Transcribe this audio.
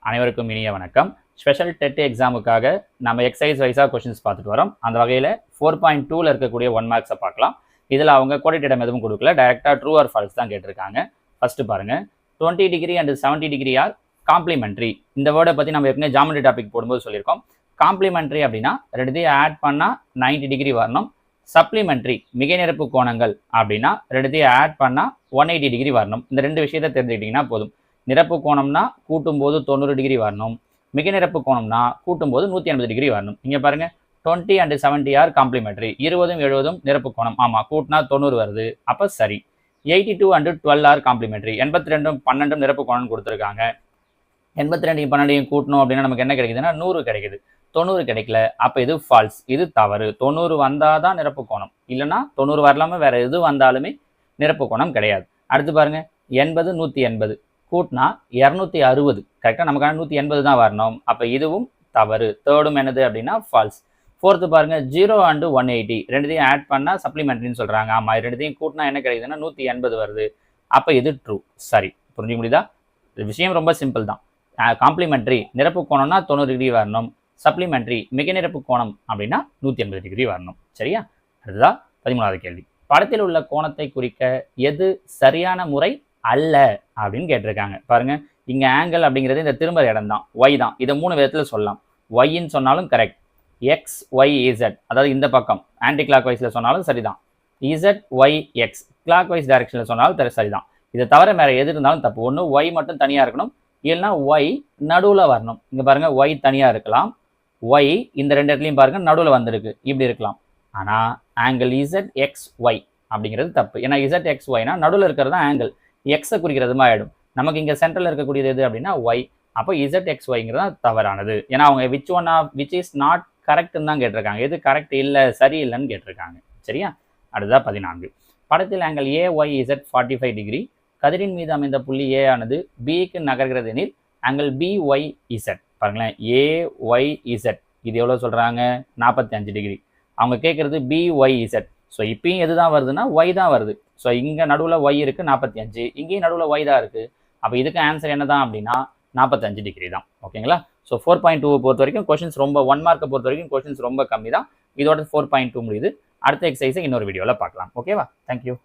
அனைவருக்கும் இனிய வணக்கம். ஸ்பெஷல் டெட் எக்ஸாமுக்காக நம்ம எக்ஸசைஸ் வைஸாக கொஷின்ஸ் பார்த்துட்டு வரோம். அந்த வகையில் 4.2ல் இருக்கக்கூடிய 1 மார்க்ஸை பார்க்கலாம். இதில் அவங்க கோடிட்டிடம் எதுவும் கொடுக்கல, டைரெக்டாக ட்ரூ ஆர் ஃபால்ஸ் தான் கேட்டிருக்காங்க. ஃபர்ஸ்ட் பாருங்க, 20 degree and 70 degree R complimentary. இந்த வேர்டை பற்றி நம்ம ஏற்கனவே ஜாமெட்ரி டாபிக் போடும்போது சொல்லியிருக்கோம். காம்ப்ளிமெண்ட்ரி அப்படின்னா ரெண்டுத்தையும் ஆட் பண்ணால் 90 டிகிரி வரணும். சப்ளிமெண்ட்ரி மிகை நிரப்பு கோணங்கள் அப்படின்னா ரெண்டுத்தையும் ஆட் பண்ணால் 180 டிகிரி வரணும். இந்த ரெண்டு விஷயத்தை தெரிஞ்சுக்கிட்டிங்கன்னா போதும். நிரப்பு கோணம்னா கூட்டும்போது 90 டிகிரி வரணும், மிக நிரப்பு கோணம்னா கூட்டும்போது 180 டிகிரி வரணும். இங்கே பாருங்க, 20 அண்ட் 70 ஆர் காம்ப்ளிமெண்ட்ரி. 20 70 நிரப்பு கோணம், ஆமாம், கூட்டினா 90 வருது, அப்போ சரி. 82 அண்ட் 12 ஆர் காம்ப்ளிமெண்ட்ரி. 82 12 நிரப்பு கோணம் கொடுத்துருக்காங்க. 82 12 கூட்டணும் அப்படின்னா நமக்கு என்ன கிடைக்குதுன்னா 100 கிடைக்குது. 90 கிடைக்கல, அப்போ இது ஃபால்ஸ், இது தவறு. 90 வந்தால் தான் நிரப்பு கோணம், இல்லைனா 90 வரலாமல் வேற எது வந்தாலுமே நிரப்பு கோணம் கிடையாது. அடுத்து பாருங்க, 80 180 கூட்டினா 260, கரெக்டாக நமக்கான 180 தான் வரணும், அப்போ இதுவும் தவறு. தேர்டும் என்னது அப்படின்னா ஃபால்ஸ். ஃபோர்த்து பாருங்க, 0 அண்ட் 180 ரெண்டுத்தையும் ஆட் பண்ணால் சப்ளிமெண்ட்ரின்னு சொல்கிறாங்க. ஆமாம், ரெண்டுத்தையும் கூட்டினா என்ன கிடைக்குதுன்னா 180 வருது, அப்போ இது ட்ரூ. சரி, புரிஞ்சுக்க முடியுதா? விஷயம் ரொம்ப சிம்பிள் தான். காம்ப்ளிமெண்ட்ரி நிரப்பு கோணம்னா 90 டிகிரி வரணும், சப்ளிமெண்ட்ரி மிக நிரப்பு கோணம் அப்படின்னா 180 டிகிரி வரணும். சரியா? அதுதான் 13வது கேள்வி. படத்தில் உள்ள கோணத்தை குறிக்க எது சரியான முறை அல்ல அப்படின்னு கேட்டிருக்காங்க. பாருங்க, இங்க ஆங்கிள் அப்படிங்கிறது இந்த திரும்ப இடம் தான், ஒய் தான். இதை 3 விதத்துல சொல்லலாம். ஒய்ன்னு சொன்னாலும் கரெக்ட், எக்ஸ் ஒய் இசட், அதாவது இந்த பக்கம் ஆன்டி கிளாக் வைஸ்ல சொன்னாலும் சரிதான், Z Y X clockwise டைரக்ஷன்ல சொன்னாலும் சரிதான். இதை தவிர வேற எது இருந்தாலும் தப்பு. ஒன்று ஒய் மட்டும் தனியா இருக்கணும், இல்லைன்னா ஒய் நடுவில் வரணும். இங்க பாருங்க, ஒய் தனியா இருக்கலாம், ஒய் இந்த ரெண்டு இடத்துலையும் பாருங்க நடுவில் வந்திருக்கு, இப்படி இருக்கலாம். ஆனா ஆங்கிள் இசட் எக்ஸ் ஒய் அப்படிங்கிறது தப்பு. ஏன்னா இசட் எக்ஸ் ஒய்னா நடுவில் இருக்கிறது தான் ஆங்கிள், எக்ஸை குறிக்கிறதுமா ஆயிடும். நமக்கு இங்கே சென்ட்ரல் இருக்கக்கூடியது எது அப்படின்னா ஒய், அப்போ இசட் எக்ஸ் ஒய்ங்கிறது தான் தவறானது. ஏன்னா அவங்க விச் இஸ் நாட் கரெக்ட்னு தான் கேட்டிருக்காங்க, எது கரெக்ட் இல்லை சரியில்லைன்னு கேட்டிருக்காங்க. சரியா? அடுத்ததான் 14. படத்தில் angle A Y Z 45 degree, கதிரின் மீது அமைந்த புள்ளி ஏ ஆனது பிக்கு நகர்கிறது எனில் ஆங்கிள் பி ஒய் இசட். பாருங்களேன், ஏ ஒய் இசட் இது எவ்வளோ சொல்கிறாங்க? 45 டிகிரி. அவங்க கேட்குறது பி ஒய் இசட். ஸோ இப்பயும் எது தான் வருதுன்னா ஒய் தான் வருது. ஸோ இங்கே நடுவில் ஒய் இருக்குது 45, இங்கேயும் நடுவில் ஒய் தான் இருக்குது. அப்போ இதுக்கு ஆன்சர் என்ன தான் அப்படின்னா 45 டிகிரி தான். ஓகேங்களா? ஸோ 4.2 பொறுத்த வரைக்கும் கொஷின்ஸ் ரொம்ப 1 மார்க்கை பொறுத்த வரைக்கும் கொஷின்ஸ் ரொம்ப கம்மி தான். இதோட 4.2 முடியுது. அடுத்த எக்ஸசைஸை இன்னொரு வீடியோவில் பார்க்கலாம். ஓகேவா? தேங்க்யூ.